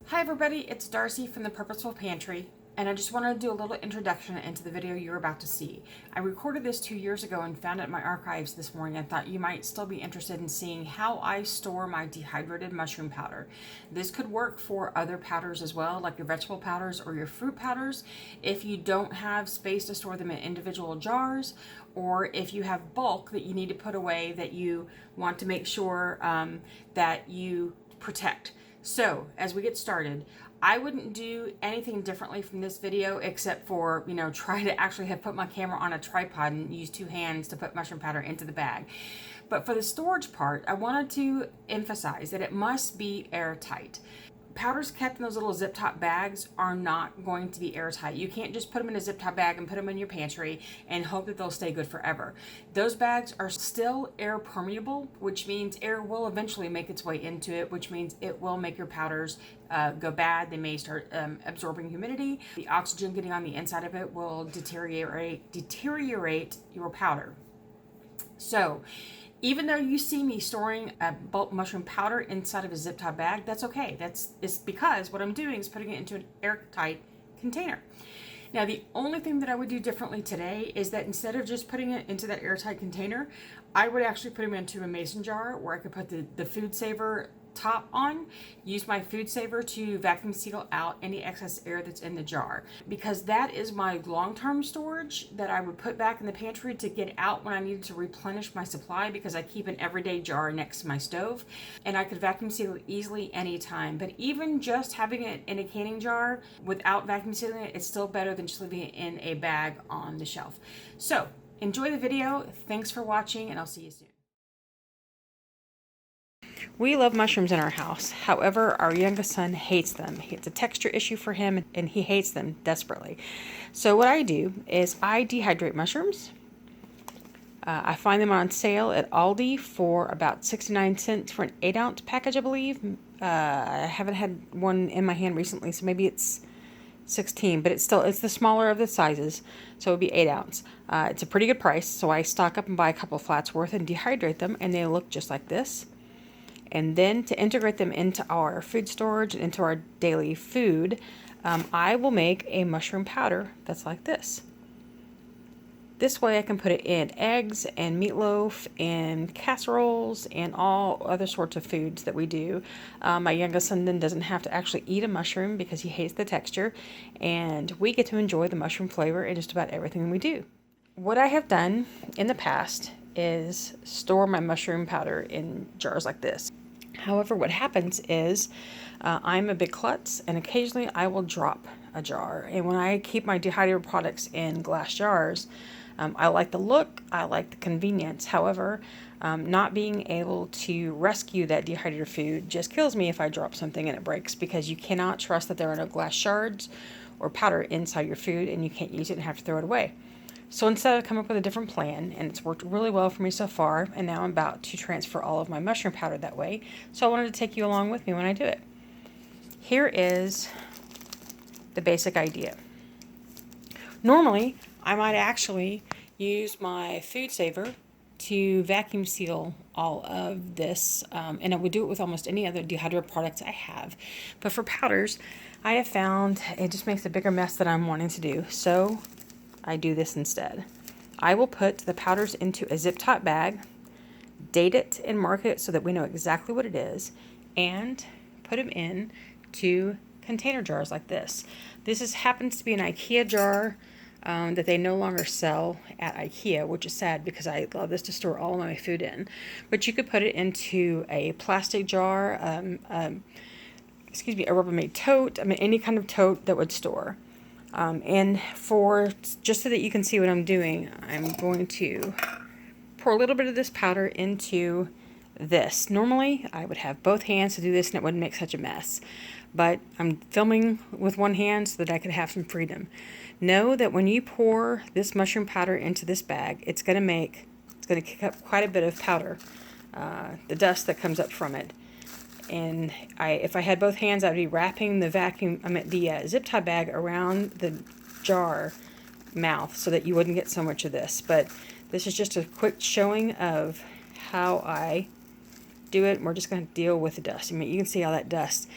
Hi everybody, it's Darcy from the Purposeful Pantry, and I just wanted to do a little introduction into the video you're about to see. I recorded this 2 years ago and found it in my archives this morning. I thought you might still be interested in seeing how I store my dehydrated mushroom powder. This could work for other powders as well, like your vegetable powders or your fruit powders, if you don't have space to store them in individual jars, or if you have bulk that you need to put away that you want to make sure that you protect. So as we get started, I wouldn't do anything differently from this video except for, try to actually have put my camera on a tripod and use two hands to put mushroom powder into the bag. But for the storage part, I wanted to emphasize that it must be airtight. Powders kept in those little zip top bags are not going to be airtight. You can't just put them in a zip top bag and put them in your pantry and hope that they'll stay good forever. Those bags are still air permeable, which means air will eventually make its way into it, which means it will make your powders go bad. They may start absorbing humidity. The oxygen getting on the inside of it will deteriorate your powder. So even though you see me storing a bulk mushroom powder inside of a zip tie bag, that's okay. It's because what I'm doing is putting it into an airtight container. Now, the only thing that I would do differently today is that instead of just putting it into that airtight container, I would actually put them into a mason jar where I could put the food saver top on, use my food saver to vacuum seal out any excess air that's in the jar, because that is my long-term storage that I would put back in the pantry to get out when I needed to replenish my supply, because I keep an everyday jar next to my stove and I could vacuum seal it easily anytime. But even just having it in a canning jar without vacuum sealing it, it's still better than just leaving it in a bag on the shelf. So enjoy the video. Thanks for watching, and I'll see you soon. We love mushrooms in our house. However, our youngest son hates them. It's a texture issue for him, and he hates them desperately. So what I do is I dehydrate mushrooms. I find them on sale at Aldi for about 69 cents for an 8-ounce package, I believe. I haven't had one in my hand recently, so maybe it's 16, but it's the smaller of the sizes, so it would be 8 ounce. It's a pretty good price, so I stock up and buy a couple flats worth and dehydrate them, and they look just like this. And then to integrate them into our food storage and into our daily food, I will make a mushroom powder that's like this. This way I can put it in eggs and meatloaf and casseroles and all other sorts of foods that we do. My youngest son then doesn't have to actually eat a mushroom because he hates the texture, and we get to enjoy the mushroom flavor in just about everything we do. What I have done in the past is store my mushroom powder in jars like this. However, what happens is I'm a big klutz, and occasionally I will drop a jar. And when I keep my dehydrated products in glass jars, I like the look, I like the convenience. However, not being able to rescue that dehydrated food just kills me if I drop something and it breaks, because you cannot trust that there are no glass shards or powder inside your food, and you can't use it and have to throw it away. So instead, I've come up with a different plan, and it's worked really well for me so far, and now I'm about to transfer all of my mushroom powder that way. So I wanted to take you along with me when I do it. Here is the basic idea. Normally, I might actually use my food saver to vacuum seal all of this, and I would do it with almost any other dehydrated products I have. But for powders, I have found it just makes a bigger mess than I'm wanting to do. So I do this instead. I will put the powders into a zip top bag, date it and mark it so that we know exactly what it is, and put them in to container jars like this. This happens to be an IKEA jar that they no longer sell at IKEA, which is sad because I love this to store all of my food in. But you could put it into a plastic jar, a Rubbermaid tote, any kind of tote that would store. And just so that you can see what I'm doing, I'm going to pour a little bit of this powder into this. Normally, I would have both hands to do this and it wouldn't make such a mess. But I'm filming with one hand so that I could have some freedom. Know that when you pour this mushroom powder into this bag, it's going to kick up quite a bit of powder, the dust that comes up from it. And if I had both hands, I'd be wrapping the zip tie bag around the jar mouth so that you wouldn't get so much of this. But this is just a quick showing of how I do it. We're just going to deal with the dust. I mean, you can see all that dust.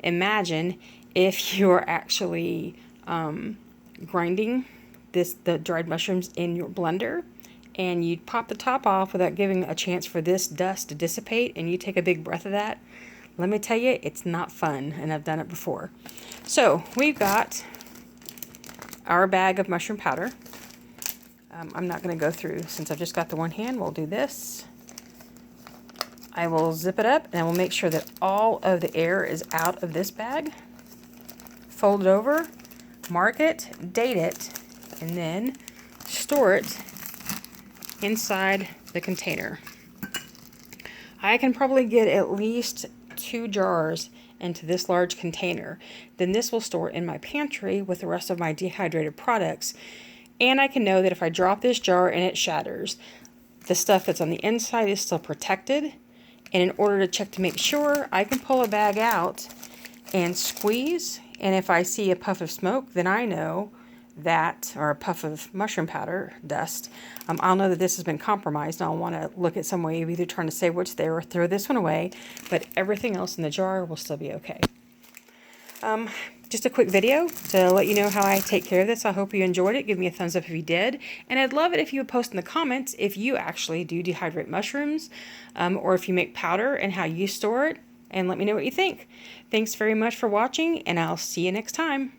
Imagine if you're actually grinding the dried mushrooms in your blender, and you pop the top off without giving a chance for this dust to dissipate, and you take a big breath of that. Let me tell you, it's not fun, and I've done it before. So we've got our bag of mushroom powder. I'm not going to go through, since I've just got the one hand, we'll do this. I will zip it up, and I will make sure that all of the air is out of this bag. Fold it over, mark it, date it, and then store it inside the container. I can probably get at least 2 jars into this large container. Then this will store in my pantry with the rest of my dehydrated products. And I can know that if I drop this jar and it shatters, the stuff that's on the inside is still protected. And in order to check to make sure, I can pull a bag out and squeeze. And if I see a puff of smoke, then I know that, or a puff of mushroom powder dust, I'll know that this has been compromised. And I'll want to look at some way of either trying to save what's there or throw this one away. But everything else in the jar will still be okay. Just a quick video to let you know how I take care of this. I hope you enjoyed it. Give me a thumbs up if you did. And I'd love it if you would post in the comments if you actually do dehydrate mushrooms, or if you make powder and how you store it, and let me know what you think. Thanks very much for watching, and I'll see you next time.